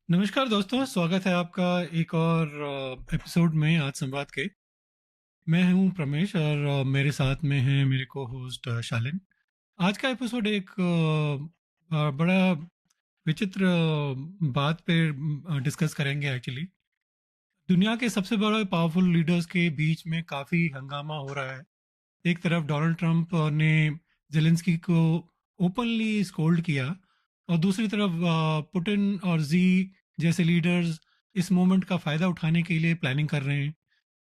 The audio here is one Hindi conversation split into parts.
नमस्कार दोस्तों, स्वागत है आपका एक और एपिसोड में आज संवाद के। मैं हूं प्रमेश और मेरे साथ में है मेरे को होस्ट शालिन। आज का एपिसोड एक बड़ा विचित्र बात पे डिस्कस करेंगे एक्चुअली। दुनिया के सबसे बड़े पावरफुल लीडर्स के बीच में काफ़ी हंगामा हो रहा है। एक तरफ डोनाल्ड ट्रंप ने जेलेंस्की को ओपनली स्कोल्ड किया और दूसरी तरफ पुतिन और जी जैसे लीडर्स इस मोमेंट का फायदा उठाने के लिए प्लानिंग कर रहे हैं।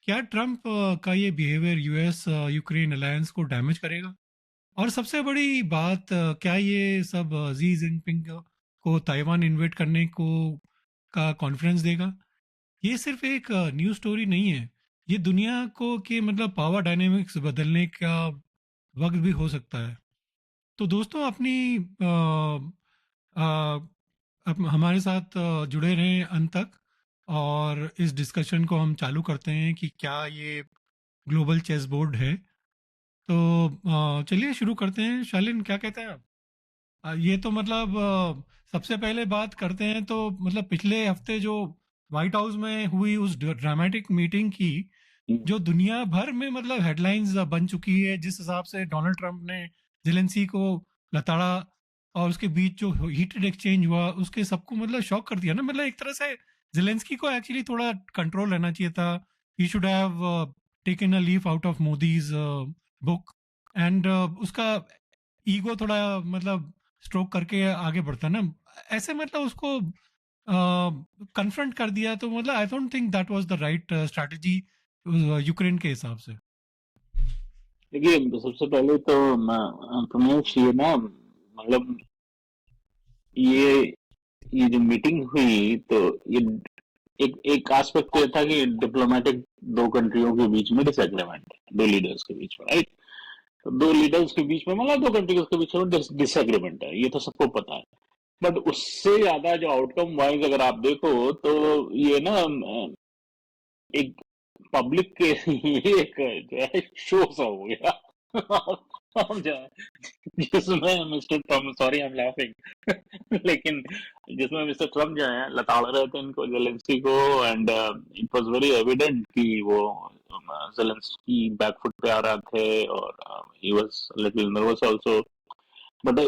क्या ट्रंप का ये बिहेवियर यूएस यूक्रेन अलायंस को डैमेज करेगा? और सबसे बड़ी बात, क्या ये सब जी जिनपिंग को ताइवान इन्वेट करने को का कॉन्फिडेंस देगा? ये सिर्फ एक न्यूज़ स्टोरी नहीं है। ये दुनिया को के मतलब पावर डायनेमिक्स बदलने का वक्त भी हो सकता है। तो दोस्तों अपनी हमारे साथ जुड़े रहें अंत तक और इस डिस्कशन को हम चालू करते हैं कि क्या ये ग्लोबल चेस बोर्ड है। तो चलिए शुरू करते हैं। शालिन, क्या कहते हैं आप? ये तो मतलब सबसे पहले बात करते हैं तो मतलब पिछले हफ्ते जो व्हाइट हाउस में हुई उस ड्रामेटिक मीटिंग की, हम्म। जो दुनिया भर में मतलब हेडलाइंस बन चुकी है, जिस हिसाब से डोनाल्ड ट्रंप ने जेलेंसी को लताड़ा और उसके बीच जो हीटेड एक्सचेंज हुआ उसके सबको मतलब शॉक कर दिया ना। मतलब एक तरह से जेलेंस्की को एक्चुअली थोड़ा कंट्रोल रहना चाहिए था। He should have taken a leaf out of Modi's book and उसका ईगो थोड़ा मतलब स्ट्रोक करके आगे बढ़ता ना। ऐसे मतलब उसको कन्फ्रंट कर दिया तो मतलब I don't think that was the right strategy Ukraine के हिसाब से। देखिए, सबसे पहले तो प्रमेश, ये ना मतलब ये ये जो मीटिंग हुई तो ये एक एक एस्पेक्ट तो ये था कि डिप्लोमेटिक दो कंट्रियों के बीच में डिसएग्रीमेंट है, दो लीडर्स के बीच में, राइट। तो दो लीडर्स के बीच में मतलब दो कंट्रीज के बीच में डिसएग्रीमेंट है, ये तो सबको पता है। बट उससे ज्यादा जो आउटकम वाइज अगर आप देखो तो ये ना एक पब्लिक के लिए एक जो है शो सा हो गया। हम जो है जिसमें mister Trump, sorry I am laughing, लेकिन जिसमें मिस्टर ट्रम्प जो है लताड़ रहे थे इनको, जेलेंस्की को, and it was very evident कि वो जेलेंस्की बैकफुट पे आ रहे थे और he was little nervous also. But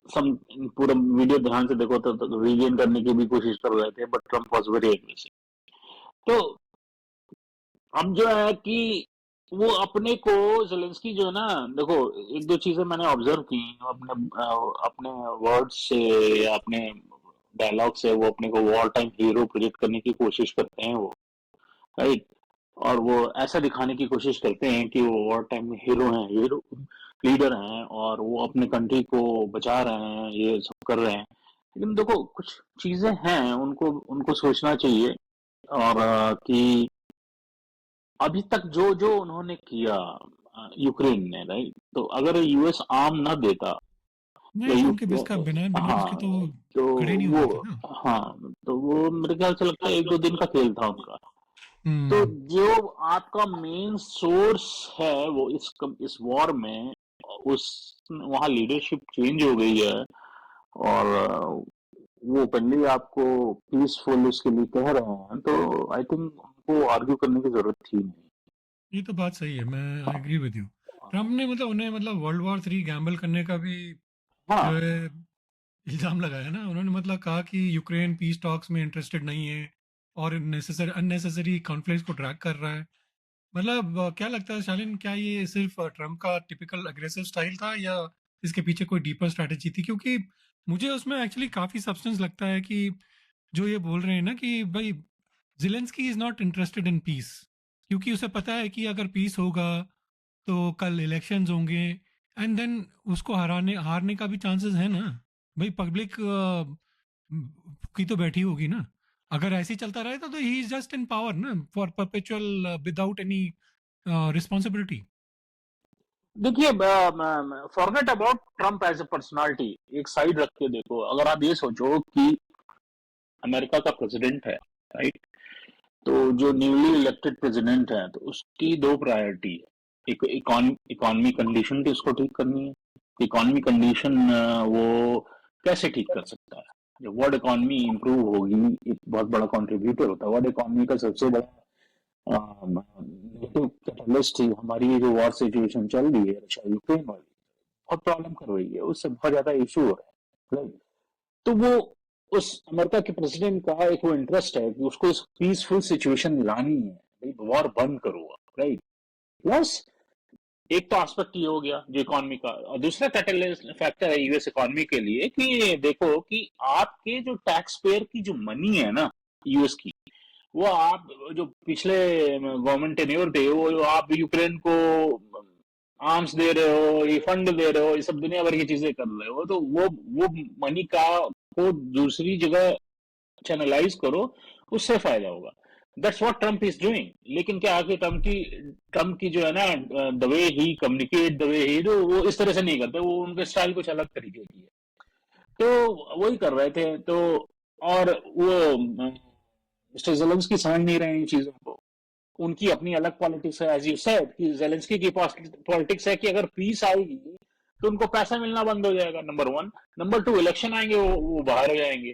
सम पूरा वीडियो ध्यान से देखो तो रीगेन करने की भी कोशिश कर रहे थे, but Trump was very aggressive. तो अब जो है कि वो अपने को, जेलेंस्की जो है ना, देखो, एक दो चीजें मैंने ऑब्जर्व की अपने वर्ड्स से या अपने डायलॉग से वो अपने को वॉर टाइम हीरो प्रोजेक्ट करने की कोशिश करते हैं वो, राइट। और वो ऐसा दिखाने की कोशिश करते हैं कि वो वॉर टाइम में हीरो हैं, हीरो लीडर हैं और वो अपने कंट्री को बचा रहे हैं, ये सब कर रहे हैं। लेकिन देखो, कुछ चीजें हैं उनको उनको सोचना चाहिए। और कि अभी तक जो जो उन्होंने किया यूक्रेन ने, राइट, तो अगर यूएस आर्म ना देता या नहीं, तो उनके बिस का बिना बिना बिस के तो हाँ, तो खड़े नहीं वो, होते थे ना। हाँ, तो वो मेरे ख्याल से लगता है एक दो दिन का खेल था उनका। तो हम्म। जो आपका मेन सोर्स है वो इस वॉर में, उस वहाँ लीडरशिप चेंज हो गई है। और वो ओपनली आपको पीसफुल उसके लिए कह रहे हैं, तो आई थिंक उनको आर्ग्यू करने की जरूरत थी नहीं। ये तो बात सही है, मैं I agree with you. Trump ने मतलब उन्हें मतलब वर्ल्ड वॉर 3 गैम्बल करने का भी जो हाँ, है इल्जाम लगाया ना। उन्होंने मतलब कहा कि यूक्रेन पीस टॉक्स में इंटरेस्टेड नहीं है और नेसेसरी अननेसेसरी कॉन्फ्लिक्ट को ड्रैग कर रहा है। मतलब क्या लगता है शालिन, क्या ये सिर्फ ट्रम्प का टिपिकल अग्रेसिव स्टाइल था या इसके पीछे कोई डीपर स्ट्रैटेजी थी? क्योंकि मुझे उसमें एक्चुअली काफी सब्सटेंस लगता है कि जो ये बोल रहे हैं ना कि भाई Zelensky is not interested in peace, क्योंकि उसे पता है कि अगर पीस होगा तो कल इलेक्शंस होंगे एंड देन उसको हराने हारने का भी चांसेस है ना। भाई पब्लिक की तो बैठी होगी ना। अगर ऐसे ही चलता रहेगा तो he is just in power ना for perpetual without any responsibility. देखिए, forget about Trump as a personality, एक साइड रख के देखो। अगर आप ये सोचो कि अमेरिका का प्रेसिडेंट है, राइट, तो जो न्यूली इलेक्टेड प्रेसिडेंट है तो उसकी दो प्रायोरिटी है। एक इकोनॉमी कंडीशन की उसको ठीक करनी है। इकोनॉमी कंडीशन वो कैसे ठीक कर सकता है? जो वर्ल्ड इकोनॉमी इंप्रूव होगी, एक बहुत बड़ा कंट्रीब्यूटर होता है। वर्ल्ड इकोनॉमी का सबसे बड़ा नेगेटिव कैटलिस्ट ही हमारी ये जो वॉर सिचुएशन चल रही है रशिया यूक्रेन वाली, बहुत प्रॉब्लम कर रही है, उससे बहुत ज्यादा इशू हो रहा है, right? तो वो उस अमेरिका के प्रेसिडेंट का एक वो इंटरेस्ट है कि उसको इस पीसफुल सिचुएशन लानी है, भाई वॉर बंद करो, राइट? प्लस एक तो एस्पेक्ट ये हो गया जो इकोनॉमी का, और दूसरा कैटलिस्ट फैक्टर है यूएस इकोनॉमी के लिए कि देखो कि आपके जो टैक्स पेयर की जो मनी है ना यूएस की, वो आप जो पिछले गवर्नमेंट टेन्योर थे वो आप यूक्रेन को आर्म्स दे रहे हो, ये फंड दे रहे हो, ये सब दुनिया भर की चीजें कर रहे हो, तो वो मनी का को दूसरी जगह चैनलाइज करो, उससे फायदा होगा। That's what Trump is doing. लेकिन क्या आगे ट्रम्प की जो है ना, the way he communicate, the way he, तो वो इस तरह से नहीं करते, वो उनके स्टाइल कुछ अलग तरीके की है, तो वही कर रहे थे। तो और वो मिस्टर जेलेंस्की समझ नहीं रहे इन चीजों को, उनकी अपनी अलग पॉलिटिक्स है, एज यू सेड कि जेलेंस्की की पॉलिटिक्स है कि अगर पीस आएगी तो उनको पैसा मिलना बंद हो जाएगा, number one. Number two, election आएंगे, वो बाहर हो जाएंगे,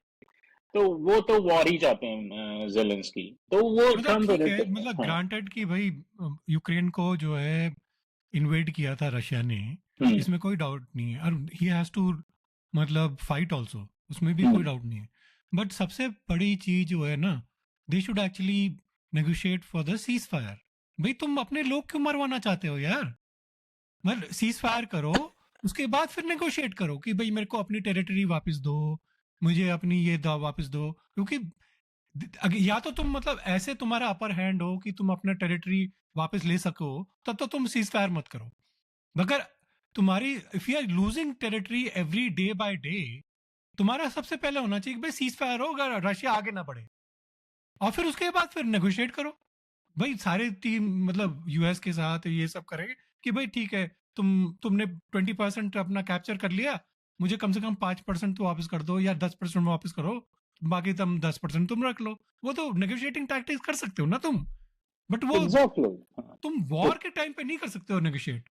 तो वो तो वॉर ही चाहते हैं जेलेंस्की, तो वो मतलब ट्रम्प ठीक है, रहते। मतलब हाँ। ग्रांटेड कि भाई यूक्रेन को जो है इन्वेड किया था रशिया ने, हम्म। इसमें कोई डाउट नहीं है, और ही हैज टू मतलब फाइट ऑल्सो, उसमें भी कोई हम्म। डाउट नहीं है। बट सबसे बड़ी चीज जो है ना, they should actually negotiate for the cease fire. भाई तुम अपने लोग क्यों मरवाना चाहते हो यार? मतलब सीज फायर करो, उसके बाद फिर नेगोशिएट करो कि भाई मेरे को अपनी टेरिटरी वापस दो, मुझे अपनी ये वापस दो, क्योंकि या तो तुम मतलब ऐसे तुम्हारा अपर हैंड हो कि तुम अपना टेरिटरी वापस ले सको, तब तो तुम सीज फायर मत करो। मगर तुम्हारी if you are losing territory every day by day, तुम्हारा सबसे पहले होना चाहिए कि भाई सीज फायर हो, अगर रशिया आगे ना बढ़े, और फिर उसके बाद फिर नेगोशिएट करो। भाई सारे टीम मतलब यूएस के साथ ये सब करेंगे कि भाई ठीक है, तुमने 20% अपना कैप्चर कर लिया, मुझे कम से कम 5% तो वापस कर दो, या 10% वापस करो, बाकी तुम 10% तुम रख लो। वो तो नेगोशिएटिंग टैक्टिक्स कर सकते हो ना तुम, बट वो एग्जैक्टली। हाँ। तुम तो वॉर के टाइम पे नहीं कर सकते हो नेगोशिएट।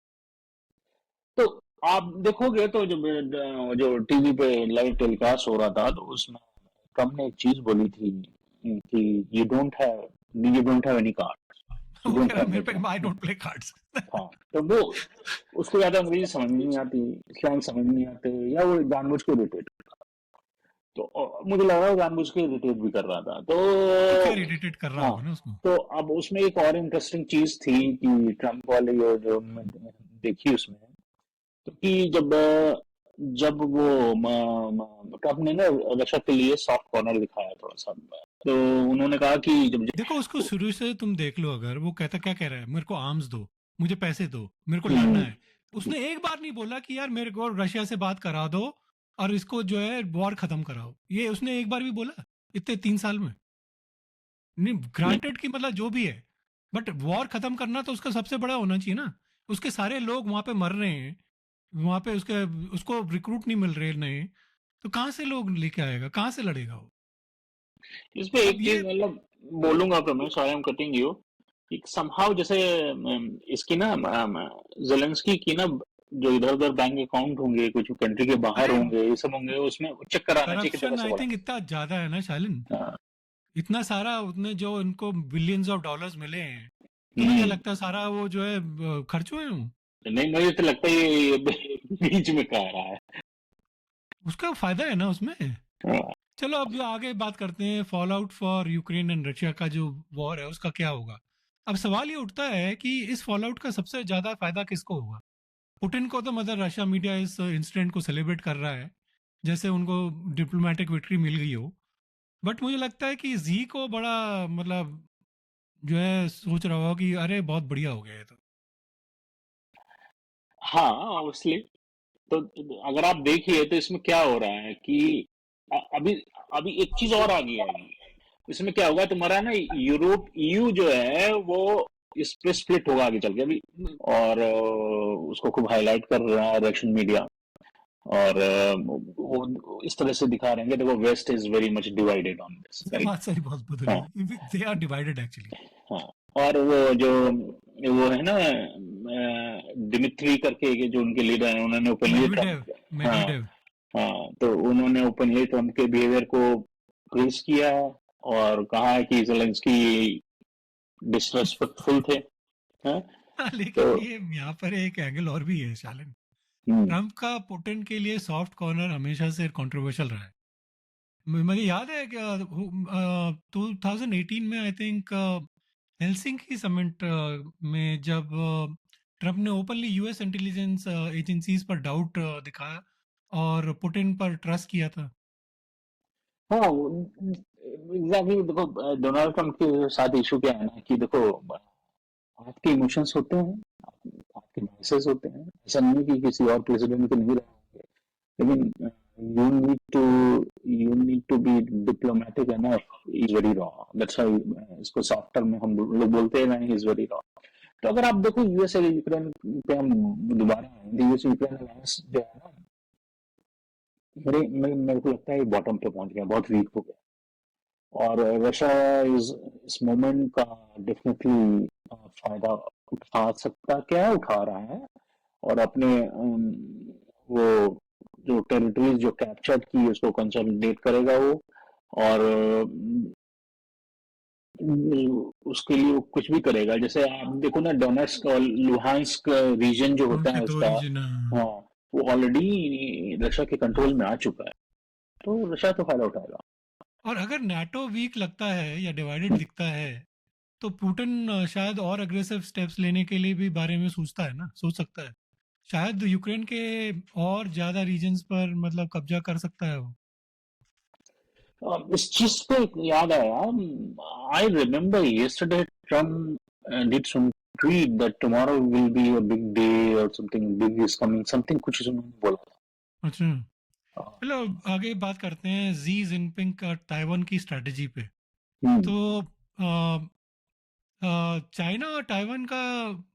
तो आप देखोगे तो जो टीवी पे लाइव टेलीकास्ट हो रहा था, तो उसमें ट्रम्प ने एक चीज बोली थी कि you don't have any card, you वो कह डोंट रहा हैव है मेरे एनी पे I card. Don't play cards. हाँ, तो वो उसको ज्यादा अंग्रेजी समझ में नहीं आती, स्लैंग समझ में नहीं आते, या वो जानबूझ के इरिटेट, तो मुझे लग रहा है वो जानबूझ के इरिटेट भी कर रहा था, तो तो खैर इरिटेट कर रहा हाँ। होगा ना उसको। तो अब उसमें एक और इंटरेस्टिंग चीज थी कि ट्रम्प वाले जो मैंने देखी उसमें, तो कि जब वो ट्रम्प ने ना रक्षा के लिए सॉफ्ट कॉर्नर दिखाया थोड़ा सा, तो उन्होंने कहा कि जब देखो उसको शुरू से तुम देख लो, अगर वो कहता क्या कह रहा है, मेरे को आर्म्स दो, मुझे पैसे दो, मेरे को लड़ना हम्म, है, उसने एक बार नहीं बोला कि यार मेरे को रशिया से बात करा दो और इसको जो है वॉर खत्म कराओ, ये उसने एक बार भी बोला इतने 3 साल में? नहीं, ग्रांटेड कि मतलब जो भी है, बट वॉर खत्म करना तो उसका सबसे बड़ा होना चाहिए ना। उसके सारे लोग वहां पे मर रहे हैं, वहां पे उसको रिक्रूट नहीं मिल रहे नए, तो कहाँ से लोग लेके आएगा, कहाँ से लड़ेगा वो? इसमें एक अब ये चीज मतलब बोलूंगा तो मैं, sorry I am cutting you, कि समहाउ जैसे इसकी ना जेलेंस्की की ना जो इधर उधर बैंक अकाउंट होंगे, कुछ कंट्री के बाहर अरे होंगे, ये सब होंगे, उसमें चेक कराना चाहिए कितना करप्शन पैसा आई बढ़ा। थिंक इतना ज्यादा है ना शालिन, हाँ। इतना सारा उतने जो इनको बिलियंस ऑफ डॉलर्स मिले हैं, तुम्हें क्या हम्म। लगता है सारा वो जो है खर्च हुए हूँ? नहीं, मुझे तो लगता है ये बीच में कह रहा है। उसका फायदा है ना उसमें। हाँ। चलो अब आगे बात करते हैं, fall out for Ukraine and Russia का जो वॉर है उसका क्या होगा। अब सवाल ये उठता है कि इस फॉल आउट का सबसे ज्यादा फायदा किसको होगा? पुतिन को तो मतलब रशिया मीडिया इस इंसिडेंट को सेलिब्रेट कर रहा है जैसे उनको डिप्लोमेटिक विक्ट्री मिल गई हो, बट मुझे लगता है कि जी को बड़ा मतलब जो है सोच रहा होगा कि अरे बहुत बढ़िया हो गया ये तो। हाँ, ऑब्वियसली। तो अगर आप देखिए तो इसमें क्या हो रहा है कि अभी अभी एक चीज और आ गई है। इसमें क्या होगा, तुम्हारा ना यूरोप ईयू जो है वो इस पे स्प्लिट होगा आगे चल के अभी, और उसको खूब हाईलाइट कर रहा है रशियन मीडिया, और वो इस तरह से दिखा रहे हैं कि देखो west is very much divided on this, ये राइट? बात सही बहुत हाँ। बदली, दे आर डिवाइडेड एक्चुअली। हाँ। और वो है ना दिमित्री करके, जो उनके लीडर हैं, उन्होंने ओपनली मेडवेडेव, हाँ, मेडवेडेव। हाँ, तो उन्होंने ओपनली ट्रम्प के बिहेवियर को प्रेज किया और कहा है कि ज़ेलेंस्की डिसरेस्पेक्टफुल थे। हाँ, हाँ, तो लेकिन ये यहाँ पर एक एंगल और भी है शालिन। हम्म, ट्रम्प का पुतिन के लिए सॉफ्ट कॉर्नर हमेशा से कंट्रोवर्शियल रहा है। मुझे याद है कि 2018 में आई थिंक हेलसिंकी समिट में जब ट्रम्प ने ओपनली यूएस इंटेलिजेंस एजेंसीज पर डाउट दिखाया और पुतिन पर ट्रस्ट किया था। हाँ, एग्जैक्टली। देखो, डोनाल्ड ट्रम्प के साथ इशू क्या है ना कि देखो, आपके इमोशंस होते हैं, आपके बायसेस होते हैं। ऐसा नहीं है कि किसी और प्रेसिडेंट के नहीं रहे, लेकिन you need to you need to be diplomatic enough. Is very wrong, that's why इसको सॉफ्टर में हम लोग बोलते हैं ना, इज वेरी रॉन्ग। तो अगर आप देखो यूएस और यूक्रेन पे हम दोबारा आए, यूएस यूक्रेन अलायंस जो है ना, मेरे को लगता है बॉटम पे पहुंच गया, बहुत वीक हो गया। और रशिया इस मोमेंट का डेफिनेटली फायदा उठा सकता, क्या उठा रहा है। और अपने वो जो टेरिटरीज जो कैप्चर की उसको कंसोलिडेट करेगा वो। और उसके लिए वो कुछ भी करेगा। जैसे आप देखो ना, डोनेट्स्क और लुहांस्क रीजन जो होता उनके है दो उसका, रीजन। हाँ, वो ऑलरेडी रशिया के कंट्रोल में आ चुका है। तो रशिया तो फायदा उठाएगा। और अगर नाटो वीक लगता है या डिवाइडेड दिखता है तो पुतिन शायद और अग्रेसिव स्टेप्स लेने के लिए भी बारे में सोचता है ना, सोच सकता है। शायद यूक्रेन के और ज्यादा रीजन्स पर मतलब कब्जा कर सकता है वो। इस चीज पे याद आया, I remember yesterday Trump did some tweet that tomorrow will be a big day और something big is coming, something कुछ उन्होंने बोला अच्छा, था। चलो आगे बात करते हैं जी जिनपिंग का ताइवान की स्ट्रेटजी पे। हम्म, तो अ, चाइना और ताइवान का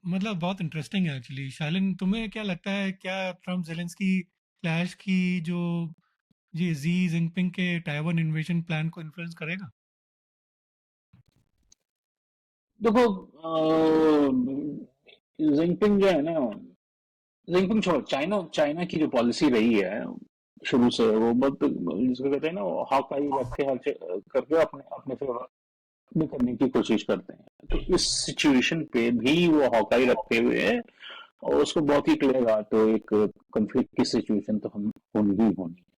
मतलब बहुत इंटरेस्टिंग है एक्चुअली। शालिन, तुम्हें क्या लगता है, क्या ट्रम्प जेलेंस्की क्लैश की जो ये जी जिनपिंग के ताइवान इन्वेजन प्लान को इन्फ्लुएंस करेगा? देखो, जिनपिंग जो है ना, जिनपिंग छोड़ो, चाइना चाइना की जो पॉलिसी रही है शुरू से, वो बहुत, जिसको कहते हैं ना, हॉक आई रख के करके अपने अपने फेवर में करने की कोशिश करते हैं। तो इस सिचुएशन पे भी वो हॉकाई रखते हुए और उसको बहुत ही क्लियर, तो एक कंफ्लिक्ट की सिचुएशन तो हम होनी ही होनी है।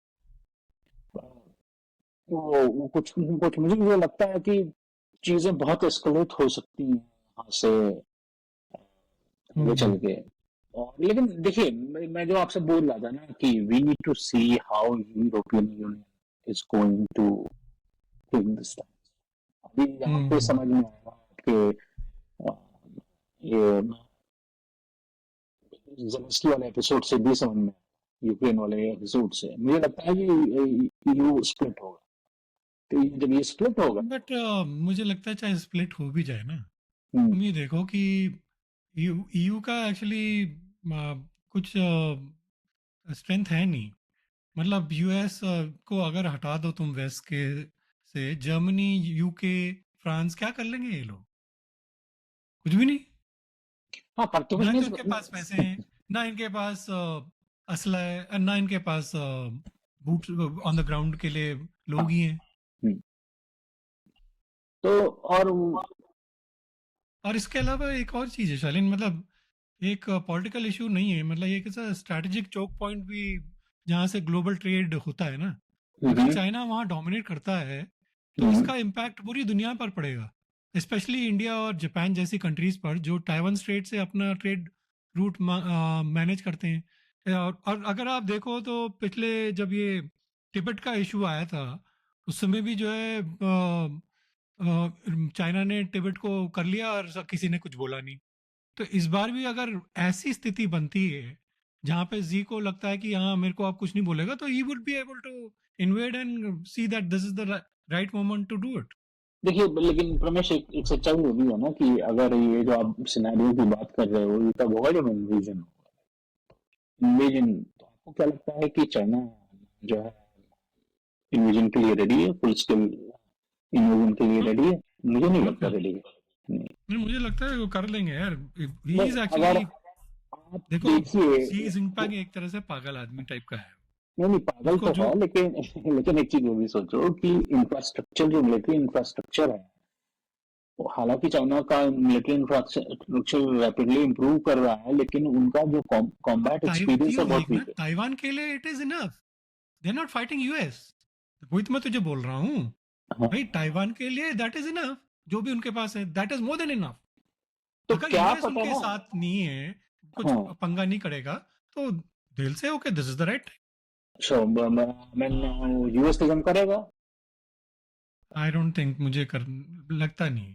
वो कुछ कुछ मुझे ये लगता है कि चीजें बहुत एस्केलेट हो सकती हैं यहाँ से आगे हम्म। चल के। और लेकिन देखिए, मैं जो आपसे बोल रहा था ना कि we need to see how European Union is going to take this time. अभी यहाँ पे हम्म। समझ में आएगा कि ये जेलेंस्की वाले एपिसोड से भी समझ में, यूक्रेन वाले एपिसोड से मुझे लगता है कि यू स्प्लिट होगा। तो जब ये स्प्लिट होगा, बट मुझे लगता है चाहे स्प्लिट हो भी जाए ना, हम्म, तुम ये देखो कि ईयू का एक्चुअली कुछ स्ट्रेंथ है नहीं। मतलब यूएस को अगर हटा दो तुम वेस्ट के से, जर्मनी, यूके, फ्रांस क्या कर लेंगे ये लोग? कुछ भी नहीं। हाँ, पर तो कुछ ना तो इनके पास पैसे नहीं। हैं, ना इनके पास असला है, ना इनके पास बूट ऑन द ग्राउंड के लिए लोग हाँ, ही हैं। हम्म, तो और और इसके अलावा एक और चीज़ है शालीन, मतलब एक पॉलिटिकल इशू नहीं है, मतलब ये कैसा स्ट्रैटेजिक चोक पॉइंट भी जहाँ से ग्लोबल ट्रेड होता है ना। अगर हम्म, चाइना वहाँ डोमिनेट करता है तो हम्म, इसका इम्पैक्ट पूरी दुनिया पर पड़ेगा, स्पेशली इंडिया और जापान जैसी कंट्रीज पर जो ताइवान स्ट्रेट से अपना ट्रेड रूट मैनेज करते हैं। और अगर आप देखो तो पिछले जब ये तिब्बत का इशू आया था उस समय भी जो है चाइना ने तिब्बत को कर लिया और किसी ने कुछ बोला नहीं। तो इस बार भी अगर ऐसी स्थिति बनती है जहां पे जी को लगता है कि हाँ मेरे को आप कुछ नहीं बोलेगा, तो he would be able to invade and see that this is the right moment to do it. देखिए, लेकिन रमेश, एक सच्चाई ये भी है ना कि अगर ये जो आप सिनेरियो की बात कर रहे हो, ये तब होगा जब इन्वेजन होगा। इन्वेजन, तो आपको क्या लगता है कि चाइना जो है इन्वेजन के लिए रेडी है, फुल स्केल इन्वेजन के लिए रेडी है? मुझे नहीं और लगता क्या, रेडी है। नहीं, नहीं मुझे लगता है वो कर लेंगे यार। ही नहीं, इज अगर एक्चुअली, आप देखो, देखिए, सी जिनपिंग एक तरह से पागल आदमी टाइप का है। नहीं पागल उसको तो जो है, लेकिन लेकिन एक चीज वो भी सोचो कि इंफ्रास्ट्रक्चर, जो मिलिट्री इंफ्रास्ट्रक्चर है, वो हालांकि चाइना का मिलिट्री इंफ्रास्ट्रक्चर रैपिडली इंप्रूव कर रहा है, लेकिन उनका जो कॉम्बैट एक्सपीरियंस है बहुत देख ना, वीक है। ताइवान के लिए it is enough, they are not fighting US. वही तो मैं तुझे बोल रहा हूँ हाँ, भाई, ताइवान के लिए दैट इज इनफ, जो भी उनके पास है that is more than enough. तो अगर क्या यूएस पता उनके ना। साथ नहीं है, कुछ हाँ, पंगा नहीं करेगा, तो दिल से okay, this is the right. So मैं यूएस तो जम करेगा। आई डोंट थिंक, मुझे कर लगता नहीं।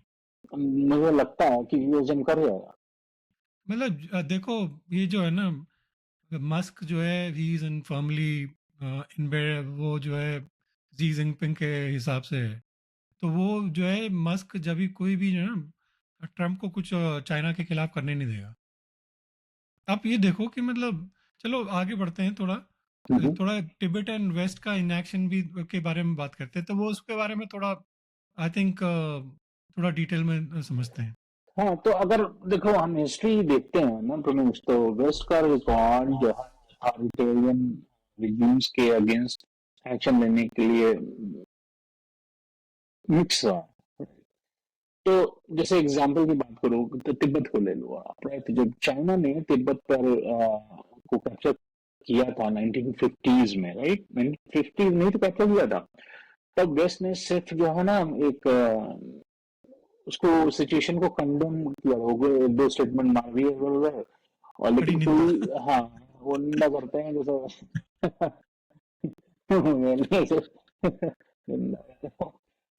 मुझे लगता है कि यूएस जम करेगा। मतलब देखो, ये जो है ना, मस्क जो है ही इज इन फर्मली इन, वो जो है जी जिनपिंग के हिसाब से है। तो वो जो है मस्क जब भी कोई भी जो है ना ट्रम्प को कुछ चाइना के खिलाफ करने नहीं देगा। आप ये देखो कि मतलब, चलो आगे बढ़ते हैं थोड़ा। हम्म। थोड़ा तिब्बत एंड वेस्ट का इनएक्शन भी के बारे में बात करते हैं, तो वो उसके बारे में थोड़ा आई थिंक थोड़ा डिटेल में समझते हैं। हाँ, तो अगर देखो हम हिस्ट्री देखते हैं ना प्रमेश, तो वेस्ट का रिकॉर्ड जो है अथॉरिटेरियन रिजीम्स के अगेंस्ट एक्शन लेने के लिए मिक्स रहा है। तो जैसे एग्जाम्पल की बात करो तो तिब्बत को ले लो आप, राइट? जब चाइना ने तिब्बत पर को कैप्चर किया था 1950s में, राइट? 1950 में ही तो कैप्चर किया था। तब वेस्ट ने सिर्फ जो है ना एक उसको सिचुएशन को कंडेम किया, हो गए एक दो स्टेटमेंट मार दिए इधर उधर, और कड़ी लेकिन निंदा। कोई, हाँ, वो निंदा करते हैं जैसे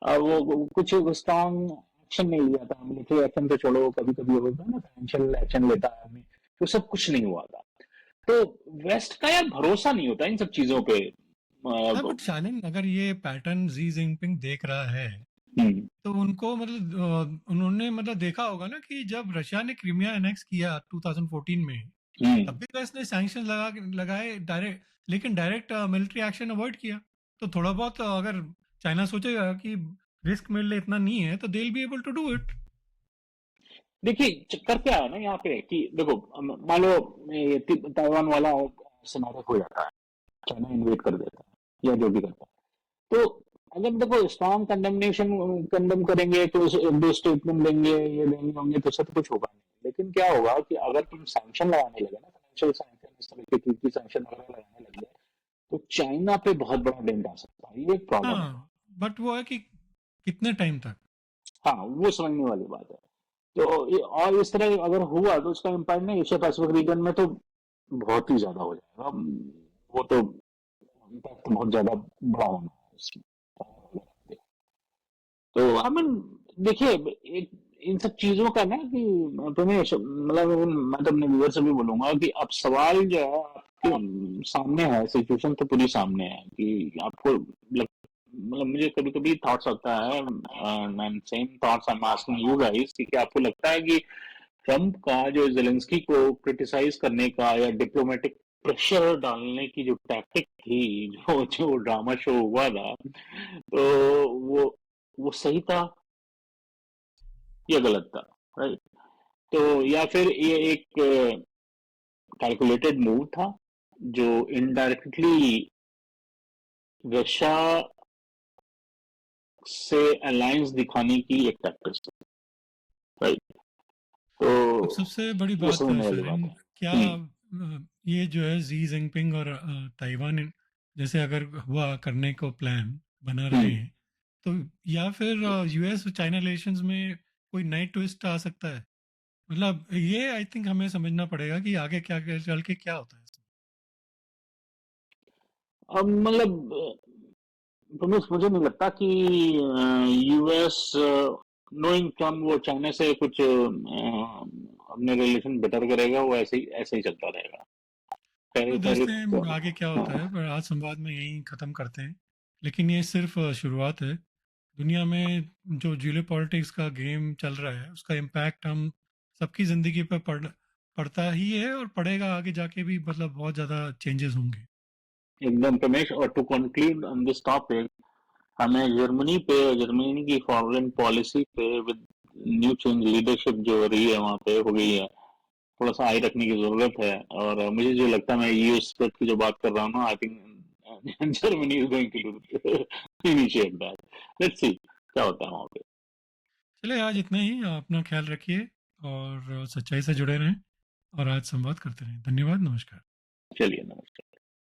अब वो कुछ स्ट्रॉन्ग एक्शन नहीं लिया था, मिलिट्री एक्शन तो छोड़ो, कभी कभी होता है ना फाइनेंशियल एक्शन लेता है आदमी, तो सब कुछ नहीं हुआ था। तो वेस्ट का यार भरोसा नहीं होता इन सब चीजों पे। हाँ, बट शालिन, अगर ये पैटर्न जी जिनपिंग देख रहा है, हम्म। तो उनको मतलब उन्होंने मतलब देखा होगा ना कि जब रशिया ने क्रीमिया एनेक्स किया 2014 में, हम्म। तब भी वेस्ट ने सैंक्शन लगाए डायरेक्ट, लेकिन डायरेक्ट मिलिट्री एक्शन अवॉइड किया। तो थोड़ा बहुत अगर चाइना सोचेगा कि रिस्क मेरे लिए इतना नहीं है, तो they will be able to do it. देखिए चक्कर क्या है ना यहाँ पे कि देखो, मान लो ये ताइवान वाला सिनारियो हो जाता है, चाइना इन्वेट कर देता है या जो भी करता है, तो अगर देखो स्ट्रॉन्ग कंडेमनेशन कंडेम करेंगे तो एक दो स्टेटमेंट देंगे, ये देंगे होंगे, तो सब कुछ होगा नहीं। लेकिन क्या होगा कि अगर तुम सैंक्शन लगाने लगे ना, फाइनेंशियल सैंक्शन, इस तरह के चीज की सैंक्शन वगैरह लगाने लग गए, तो चाइना पे बहुत बड़ा डेंट आ सकता है, ये एक प्रॉब्लम है। हाँ, बट वो है कि कितने टाइम तक। हाँ, वो समझने वाली बात है। तो और इस तरह अगर हुआ तो उसका इम्पैक्ट नहीं एशिया पैसिफिक रीजन में तो बहुत ही ज्यादा हो जाएगा। वो तो इम्पैक्ट तो बहुत ज्यादा बड़ा होना है इसमें। तो आई मीन देखिए, एक इन सब चीजों का ना कि तुम्हें मतलब मैं तो अपने व्यूअर से भी बोलूंगा कि अब सवाल जो है आपके सामने है, सिचुएशन तो पूरी सामने है कि आपको मतलब मुझे कभी कभी थॉट्स आता है, and same thoughts I am asking you guys, कि क्या आपको लगता है कि ट्रम्प का जो जेलेंस्की को क्रिटिसाइज करने का या डिप्लोमेटिक प्रेशर डालने की जो टैक्टिक थी, जो जो ड्रामा शो हुआ था, तो वो सही था या गलत था, राइट? तो या फिर ये एक कैलकुलेटेड मूव था जो इनडायरेक्टली रशिया से अलायंस दिखाने की एक टैक्टिक थी, राइट? तो अब सबसे बड़ी वो बात समझने वाली बात शालीन, है। क्या हम्म। ये जो है जी जिनपिंग और ताइवान जैसे अगर हुआ करने को प्लान बना रहे हम्म। हैं, तो या फिर यूएस और चाइना रिलेशंस में कोई नई ट्विस्ट आ सकता है। मतलब ये आई थिंक हमें समझना पड़ेगा कि आगे क्या क्या चल के क्या होता है। अब मतलब रमेश, मुझे नहीं लगता कि यूएस नोइंग ट्रम्प वो चाइना से कुछ अपने रिलेशन बेटर करेगा, वो ऐसे ही चलता रहेगा। तो टैरिफ देखते को। हैं आगे क्या होता हाँ, है, पर आज संवाद में यहीं ख़त्म करते हैं। लेकिन ये सिर्फ शुरुआत है। दुनिया में जो जियो पॉलिटिक्स का गेम चल रहा है, उसका इम्पैक्ट हम सबकी ज़िंदगी पर पड़ता ही है, और पड़ेगा आगे जाके भी। मतलब बहुत ज़्यादा चेंजेस होंगे। एकदम रमेश, और to conclude on this topic, हमें जर्मनी की फॉरेन पॉलिसी पे विद न्यू चेंज लीडरशिप जो हो रही है वहाँ पे हो गई है, थोड़ा सा आई रखने की जरूरत है। और मुझे जो लगता है, मैं यूएस की जो बात कर रहा हूँ ना, I think Germany is going to initiate that, let's see क्या होता है वहां पे। चलिए आज इतना ही। आप अपना ख्याल रखिए और सच्चाई से जुड़े रहें और आज संवाद करते रहें। धन्यवाद, नमस्कार। चलिए, नमस्कार।